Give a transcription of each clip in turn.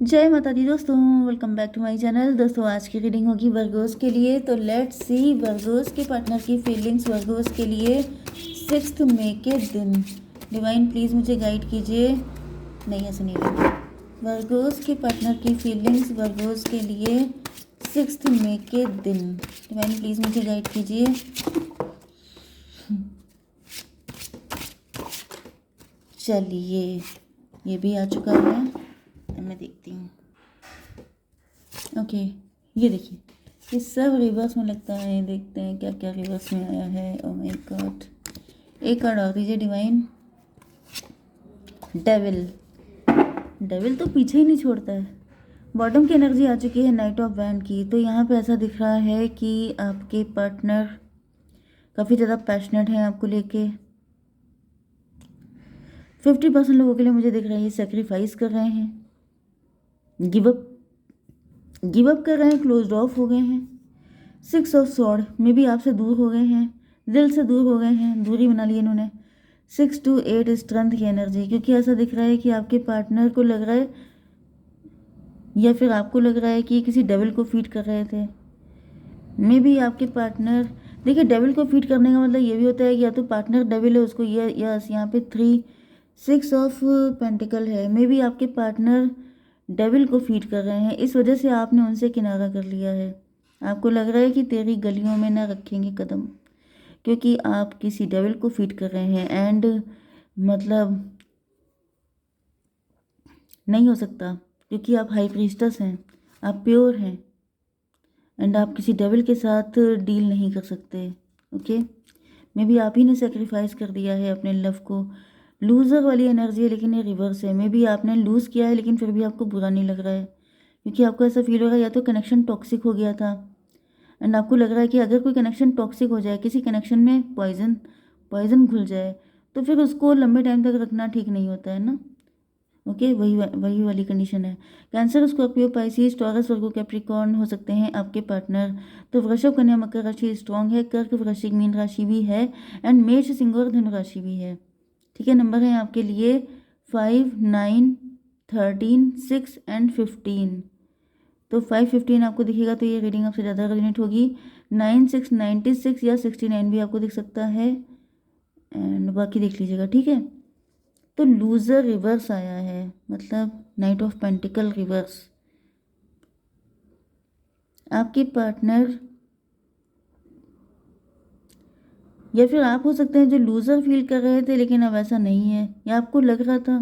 जय माता दी दोस्तों, welcome back to my channel. दोस्तों आज की रीडिंग होगी वर्गोस के लिए। तो लेट्स सी वर्गोस के पार्टनर की फीलिंग्स वर्गोस के लिए 6 मई के दिन। डिवाइन प्लीज़ मुझे गाइड कीजिए। नहीं, ऐसे नहीं होगा। वर्गोस के पार्टनर की फीलिंग्स वर्गोस के लिए 6 मई के दिन। डिवाइन प्लीज़ मुझे गाइड कीजिए। चलिए, ये भी आ चुका है। मैं देखती हूँ। ओके, ये देखिए, ये सब रिवर्स में लगता है। देखते हैं क्या क्या रिवर्स में आया है। ओह माय गॉड, एक कार्ड और दीजिए डिवाइन। डेविल। डेविल तो पीछे ही नहीं छोड़ता है। बॉटम की एनर्जी आ चुकी है नाइट ऑफ वैंड की। तो यहाँ पे ऐसा दिख रहा है कि आपके पार्टनर काफ़ी ज़्यादा पैशनेट हैं आपको लेके। 50% लोगों के लिए मुझे दिख रहा है ये सेक्रीफाइस कर रहे हैं, गिव अप कर रहे हैं, क्लोज ऑफ हो गए हैं। 6 ऑफ स्वॉर्ड में भी आपसे दूर हो गए हैं, दिल से दूर हो गए हैं, दूरी बना ली इन्होंने। 6 to 8 स्ट्रेंथ की एनर्जी, क्योंकि ऐसा दिख रहा है कि आपके पार्टनर को लग रहा है या फिर आपको लग रहा है कि किसी डेविल को फीड कर रहे थे। मे भी आपके पार्टनर, देखिए डेविल को फीड करने का मतलब ये भी होता है कि या तो पार्टनर डेविल है उसको, ये यस यहाँ पे 6 ऑफ पेंटिकल है। मे भी आपके पार्टनर डेविल को फीड कर रहे हैं, इस वजह से आपने उनसे किनारा कर लिया है। आपको लग रहा है कि तेरी गलियों में ना रखेंगे कदम, क्योंकि आप किसी डेविल को फीड कर रहे हैं। एंड मतलब नहीं हो सकता, क्योंकि आप हाई प्रीस्टस हैं, आप प्योर हैं, एंड आप किसी डेविल के साथ डील नहीं कर सकते। ओके, मे बी आप ही ने सेक्रीफाइस कर दिया है अपने लव को। लूज़र वाली एनर्जी है, लेकिन ये रिवर्स है। मे बी आपने लूज़ किया है, लेकिन फिर भी आपको बुरा नहीं लग रहा है, क्योंकि आपको ऐसा फील हो रहा है या तो कनेक्शन टॉक्सिक हो गया था, एंड आपको लग रहा है कि अगर कोई कनेक्शन टॉक्सिक हो जाए, किसी कनेक्शन में पॉइजन घुल जाए, तो फिर उसको लंबे टाइम तक रखना ठीक नहीं होता है ना। ओके, वही वाली कंडीशन है। कैंसर, स्कॉर्पियो, पाइसिस, टॉरस, वर्गो, कैप्रिकॉर्न हो सकते हैं आपके पार्टनर। तो वृषभ, कन्या, मकर राशि स्ट्रॉन्ग है। कर्क, वृश्चिक, मीन राशि भी है, एंड मेष, सिंह और धनु राशि भी है। ठीक है, नंबर है आपके लिए 5, 9, 13, 6 एंड 15। तो 5, 15 आपको दिखेगा तो ये रीडिंग आपसे ज़्यादा रेजोनेट होगी। 9, 6, 96 या 69 भी आपको दिख सकता है, एंड बाकी देख लीजिएगा। ठीक है, तो लूजर रिवर्स आया है, मतलब नाइट ऑफ पेंटिकल रिवर्स। आपके पार्टनर या फिर आप हो सकते हैं जो लूजर फील कर रहे थे, लेकिन अब ऐसा नहीं है, या आपको लग रहा था।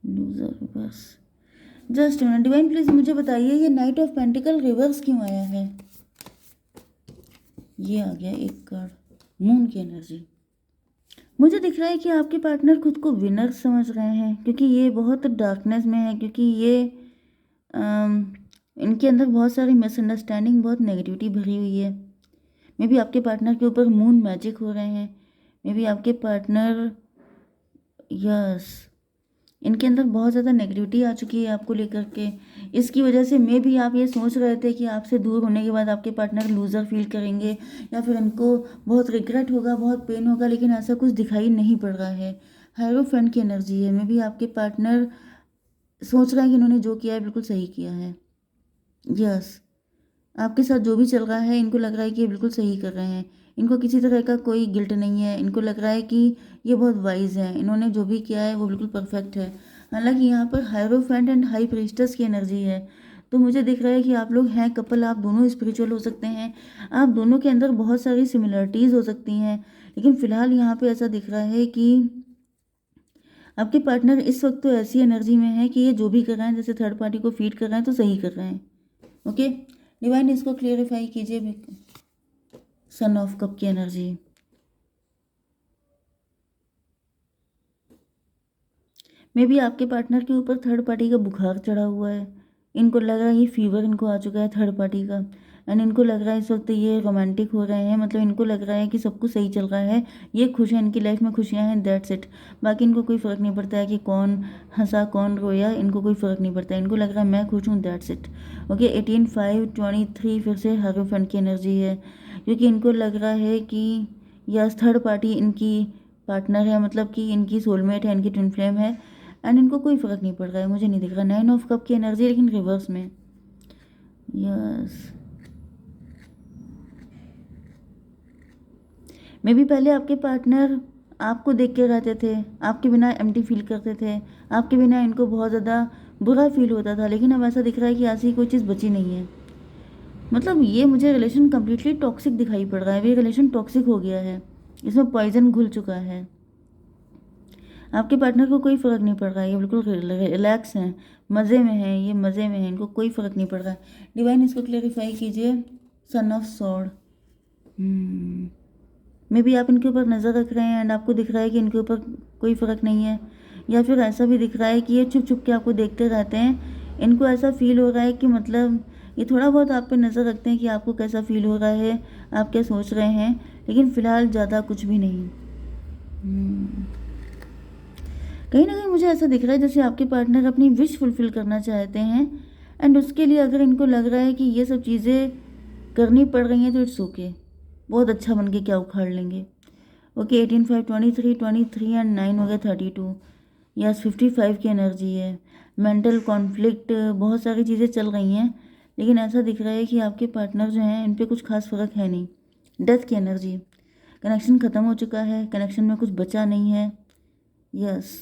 Loser reverse, just minute divine please मुझे बताइए ये नाइट ऑफ पेंटिकल रिवर्स क्यों आया है। ये आ गया एक कार्ड, मून की एनर्जी। मुझे दिख रहा है कि आपके पार्टनर खुद को विनर समझ रहे हैं, क्योंकि ये बहुत डार्कनेस में है, क्योंकि ये इनके अंदर बहुत सारी मिसअंडरस्टैंडिंग, बहुत नेगेटिविटी भरी हुई है। मे बी आपके पार्टनर के ऊपर मून मैजिक हो रहे हैं। मे बी आपके पार्टनर, यस, इनके अंदर बहुत ज़्यादा नेगेटिविटी आ चुकी है आपको लेकर के। इसकी वजह से मे भी आप ये सोच रहे थे कि आपसे दूर होने के बाद आपके पार्टनर लूज़र फील करेंगे, या फिर इनको बहुत रिग्रेट होगा, बहुत पेन होगा, लेकिन ऐसा कुछ दिखाई नहीं पड़ रहा है। हायरोफेंट की एनर्जी है। मे भी आपके पार्टनर सोच रहा है कि इन्होंने जो किया है बिल्कुल सही किया है। यस, आपके साथ जो भी चल रहा है इनको लग रहा है कि ये बिल्कुल सही कर रहे हैं। इनको किसी तरह का कोई गिल्ट नहीं है। इनको लग रहा है कि ये बहुत वाइज है, इन्होंने जो भी किया है वो बिल्कुल परफेक्ट है। हालांकि यहाँ पर हायरोफेंट एंड हाई प्रीस्टस की एनर्जी है। तो मुझे दिख रहा है कि आप लोग हैं कपल, आप दोनों स्पिरिचुअल हो सकते हैं, आप दोनों के अंदर बहुत सारी सिमिलरिटीज़ हो सकती हैं। लेकिन फिलहाल यहाँ पे ऐसा दिख रहा है कि आपके पार्टनर इस वक्त तो ऐसी एनर्जी में है कि ये जो भी कर रहे हैं, जैसे थर्ड पार्टी को फीड कर रहे हैं, तो सही कर रहे हैं। ओके, डिवाइन इसको क्लियरिफाई कीजिए। सन ऑफ कप की एनर्जी, मे बी आपके पार्टनर के ऊपर थर्ड पार्टी का बुखार चढ़ा हुआ है। इनको लग रहा है ये फीवर इनको आ चुका है थर्ड पार्टी का, एंड इनको लग रहा है इस वक्त ये रोमांटिक हो रहे हैं। मतलब इनको लग रहा है कि सब कुछ सही चल रहा है, ये खुश है, इनकी लाइफ में खुशियां हैं, दैट्स इट। बाकी इनको कोई फ़र्क नहीं पड़ता है कि कौन हंसा कौन रोया, इनको कोई फ़र्क नहीं पड़ता है। इनको लग रहा है मैं खुश हूँ, दैट्स इट। ओके, 18, 5, 23 फिर से हायरोफेंट की एनर्जी है, क्योंकि इनको लग रहा है कि यस थर्ड पार्टी इनकी पार्टनर है, मतलब कि इनकी सोलमेट है, इनकी ट्विन फ्लेम है, एंड इनको कोई फ़र्क नहीं पड़ रहा है, मुझे नहीं दिख रहा 9 ऑफ कप की एनर्जी लेकिन रिवर्स में। यस, मे बी पहले आपके पार्टनर आपको देख के रहते थे, आपके बिना एम्प्टी फील करते थे, आपके बिना इनको बहुत ज़्यादा बुरा फील होता था, लेकिन अब ऐसा दिख रहा है कि ऐसी कोई चीज़ बची नहीं है। मतलब ये मुझे रिलेशन कम्प्लीटली टॉक्सिक दिखाई पड़ रहा है, ये रिलेशन टॉक्सिक हो गया है, इसमें पॉइजन घुल चुका है। आपके पार्टनर को कोई फ़र्क नहीं पड़ रहा है, ये बिल्कुल रिलैक्स हैं, मज़े में हैं, ये मज़े में हैं, इनको कोई फ़र्क नहीं पड़ रहा है। डिवाइन इसको क्लेरिफाई कीजिए। Son of sword, may be आप इनके ऊपर नज़र रख रहे हैं एंड आपको दिख रहा है कि इनके ऊपर कोई फ़र्क नहीं है, या फिर ऐसा भी दिख रहा है कि ये छुप छुप के आपको देखते रहते हैं। इनको ऐसा फील हो रहा है कि मतलब ये थोड़ा बहुत आप पे नज़र रखते हैं कि आपको कैसा फील हो रहा है, आप क्या सोच रहे हैं, लेकिन फ़िलहाल ज़्यादा कुछ भी नहीं। कहीं ना कहीं मुझे ऐसा दिख रहा है जैसे आपके पार्टनर अपनी विश फुलफ़िल करना चाहते हैं एंड उसके लिए अगर इनको लग रहा है कि ये सब चीज़ें करनी पड़ रही हैं तो इट्स ओके, बहुत अच्छा बन के क्या उखाड़ लेंगे। ओके, 18 5 23 23 एंड 9 हो गया 32। यस, 55 की एनर्जी है। मेंटल कॉन्फ्लिक्ट, बहुत सारी चीज़ें चल रही हैं, लेकिन ऐसा दिख रहा है कि आपके पार्टनर जो हैं इन पर कुछ खास फ़र्क है नहीं। डेथ की एनर्जी, कनेक्शन ख़त्म हो चुका है, कनेक्शन में कुछ बचा नहीं है। यस,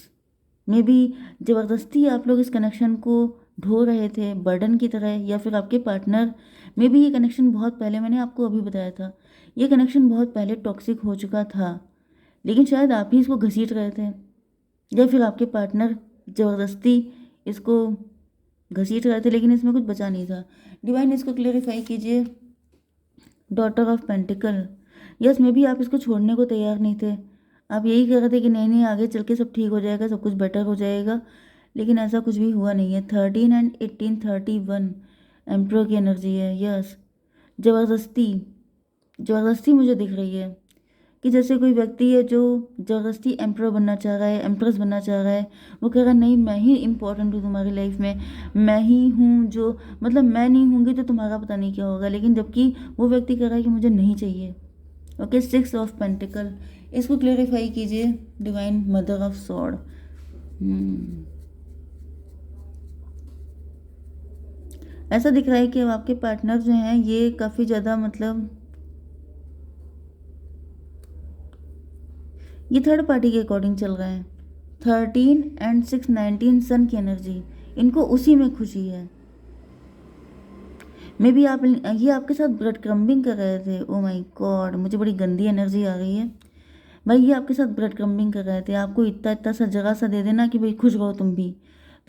मे बी ज़बरदस्ती आप लोग इस कनेक्शन को ढो रहे थे बर्डन की तरह, या फिर आपके पार्टनर मे बी ये कनेक्शन बहुत पहले, मैंने आपको अभी बताया था, ये कनेक्शन बहुत पहले टॉक्सिक हो चुका था, लेकिन शायद आप ही इसको घसीट रहे थे, या फिर आपके पार्टनर ज़बरदस्ती इसको घसीट रहे थे, लेकिन इसमें कुछ बचा नहीं था। डिवाइन इसको क्लेरिफाई कीजिए। Daughter of pentacle, yes, may be आप इसको छोड़ने को तैयार नहीं थे, आप यही कह रहे थे कि नहीं नहीं आगे चल के सब ठीक हो जाएगा, सब कुछ बेटर हो जाएगा, लेकिन ऐसा कुछ भी हुआ नहीं है। 13 एंड 18 31 एम्प्रो की एनर्जी है। यस, ज़बरदस्ती, ज़बरदस्ती मुझे दिख रही है कि जैसे कोई व्यक्ति है जो ज़बरदस्ती एम्प्रो बनना चाह रहा है, एम्प्रेस बनना चाह रहा है, वो कह रहा है नहीं मैं ही इम्पोर्टेंट हूँ तुम्हारी लाइफ में, मैं ही हूँ जो, मतलब मैं नहीं हूँगी तो तुम्हारा पता नहीं क्या होगा, लेकिन जबकि वो व्यक्ति कह रहा है कि मुझे नहीं चाहिए। ओके, 6 ऑफ पेंटिकल, इसको क्लेरिफाई कीजिए। डिवाइन मदर ऑफ सॉर्ड, ऐसा दिख रहा है कि अब आपके पार्टनर जो हैं ये काफ़ी ज़्यादा, मतलब ये थर्ड पार्टी के अकॉर्डिंग चल रहे हैं। 13 एंड 6 19 सन की एनर्जी, इनको उसी में खुशी है। मे बी आप ये आपके साथ ब्रेड क्रम्बिंग कर रहे थे। ओ माय गॉड, मुझे बड़ी गंदी एनर्जी आ रही है भाई, ये आपके साथ ब्रेड क्रम्बिंग कर रहे थे, आपको इतना इतना सा जगह सा दे देना कि भाई खुश रहो तुम भी,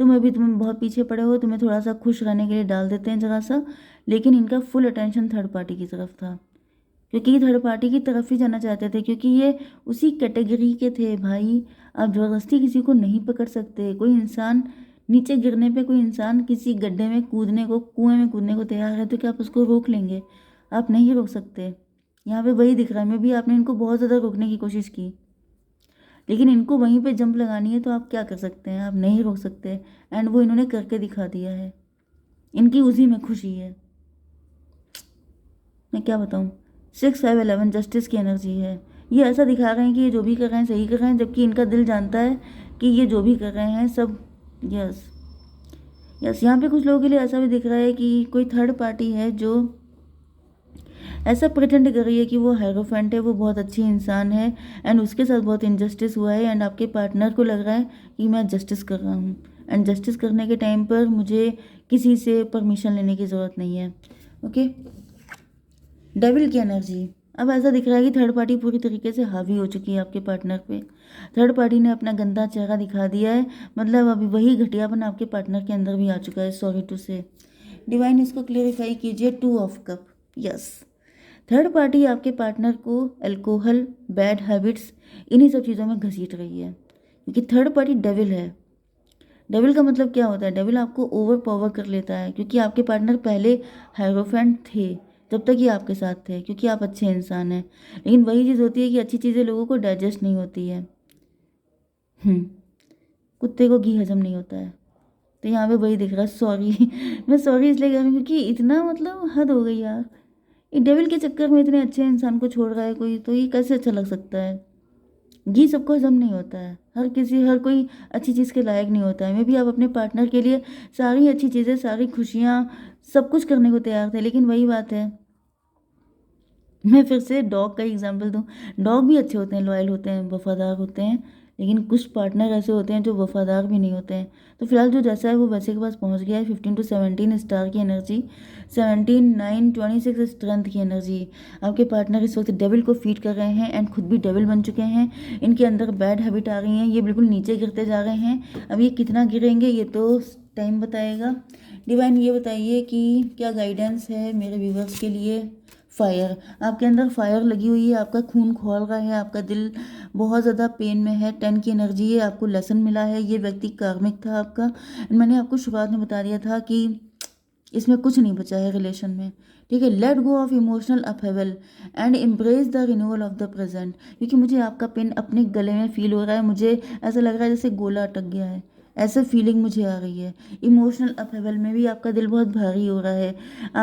तुम्हें बहुत पीछे पड़े हो, तुम्हें थोड़ा सा खुश रहने के लिए डाल देते हैं जगह सा, लेकिन इनका फुल अटेंशन थर्ड पार्टी की तरफ था, क्योंकि ये थर्ड पार्टी की तरफ ही जाना चाहते थे, क्योंकि ये उसी कैटेगरी के थे। भाई आप ज़बरदस्ती किसी को नहीं पकड़ सकते, कोई इंसान नीचे गिरने पे, कोई इंसान किसी गड्ढे में कूदने को, कुएं में कूदने को तैयार है तो क्या आप उसको रोक लेंगे? आप नहीं रोक सकते। यहाँ पे वही दिख रहा है, मे भी आपने इनको बहुत ज़्यादा रोकने की कोशिश की, लेकिन इनको वहीं पे जंप लगानी है तो आप क्या कर सकते हैं? आप नहीं रोक सकते, एंड वो इन्होंने करके दिखा दिया है, इनकी उसी में खुशी है। मैं क्या बताऊँ, 6 5 11 जस्टिस की एनर्जी है। ये ऐसा दिखा रहे हैं कि ये जो भी कर रहे हैं सही कर रहे हैं, जबकि इनका दिल जानता है कि ये जो भी कर रहे हैं सब, यस यस, यहाँ पे कुछ लोगों के लिए ऐसा भी दिख रहा है कि कोई थर्ड पार्टी है जो ऐसा प्रिटेंड कर रही है कि वो हेरोफेंट है, वो बहुत अच्छी इंसान है, एंड उसके साथ बहुत इनजस्टिस हुआ है, एंड आपके पार्टनर को लग रहा है कि मैं जस्टिस कर रहा हूँ, एंड जस्टिस करने के टाइम पर मुझे किसी से परमिशन लेने की ज़रूरत नहीं है। ओके, डेविल की एनर्जी, अब ऐसा दिख रहा है कि थर्ड पार्टी पूरी तरीके से हावी हो चुकी है आपके पार्टनर पे, थर्ड पार्टी ने अपना गंदा चेहरा दिखा दिया है, मतलब अभी वही घटियापन आपके पार्टनर के अंदर भी आ चुका है, सॉरी टू से। डिवाइन इसको क्लेरिफाई कीजिए। 2 of cup, yes, third party आपके पार्टनर को अल्कोहल, बैड हैबिट्स, इन्हीं सब चीज़ों में घसीट रही है, क्योंकि थर्ड पार्टी डेविल है। डेविल का मतलब क्या होता है? डेविल आपको ओवर पावर कर लेता है, क्योंकि आपके पार्टनर पहले हायरोफेंट थे जब तक ये आपके साथ थे, क्योंकि आप अच्छे इंसान हैं, लेकिन वही चीज़ होती है कि अच्छी चीज़ें लोगों को डाइजेस्ट नहीं होती है। कुत्ते को घी हजम नहीं होता है, तो यहाँ पे वही दिख रहा है। सॉरी मैं सॉरी इसलिए कह रही हूँ क्योंकि इतना, मतलब हद हो गई यार, ये डेविल के चक्कर में इतने अच्छे इंसान को छोड़ रहा है कोई, तो ये कैसे अच्छा लग सकता है? घी सबको हजम नहीं होता है, हर कोई अच्छी चीज़ के लायक नहीं होता है। मे बी आप अपने पार्टनर के लिए सारी अच्छी चीज़ें, सारी खुशियाँ, सब कुछ करने को तैयार थे, लेकिन वही बात है, मैं फिर से डॉग का एग्जांपल दूँ, डॉग भी अच्छे होते हैं, लॉयल होते हैं, वफ़ादार होते हैं, लेकिन कुछ पार्टनर ऐसे होते हैं जो वफ़ादार भी नहीं होते हैं। तो फिलहाल जो जैसा है वो वैसे के पास पहुँच गया है। 15 टू 17 स्टार की एनर्जी, 17, 9, 26 स्ट्रेंथ की एनर्जी। आपके पार्टनर इस वक्त डेविल को फीड कर रहे हैं एंड खुद भी डेविल बन चुके हैं। इनके अंदर बैड हैबिट आ रही हैं, ये बिल्कुल नीचे गिरते जा रहे हैं। अब ये कितना गिरेंगे ये तो टाइम बताएगा। डिवाइन ये बताइए कि क्या गाइडेंस है मेरे व्यूवर्स के लिए। फायर, आपके अंदर फायर लगी हुई है, आपका खून खौल रहा है, आपका दिल बहुत ज़्यादा पेन में है। 10 की एनर्जी है, आपको लेसन मिला है, ये व्यक्ति कार्मिक था आपका। मैंने आपको शुरुआत में बता दिया था कि इसमें कुछ नहीं बचा है रिलेशन में, ठीक है। Let go of emotional upheaval and embrace the renewal of the present, क्योंकि मुझे आपका पेन अपने गले में फील हो रहा है, मुझे ऐसा लग रहा है जैसे गोला अटक गया है, ऐसा फीलिंग मुझे आ रही है। इमोशनल अपहेवल में भी आपका दिल बहुत भारी हो रहा है।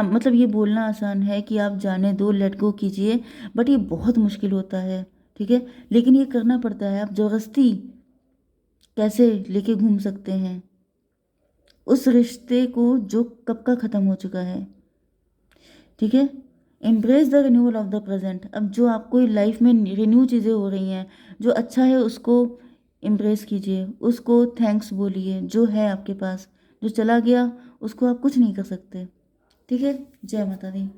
मतलब ये बोलना आसान है कि आप जाने दो, लेट गो कीजिए, बट ये बहुत मुश्किल होता है, ठीक है, लेकिन ये करना पड़ता है। आप ज़बरदस्ती कैसे लेके घूम सकते हैं उस रिश्ते को जो कब का ख़त्म हो चुका है, ठीक है। Embrace the renewal of the present, अब जो आपको लाइफ में रिन्यू चीज़ें हो रही हैं, जो अच्छा है उसको एम्ब्रेस कीजिए, उसको थैंक्स बोलिए। जो है आपके पास, जो चला गया उसको आप कुछ नहीं कर सकते, ठीक है। जय माता दी।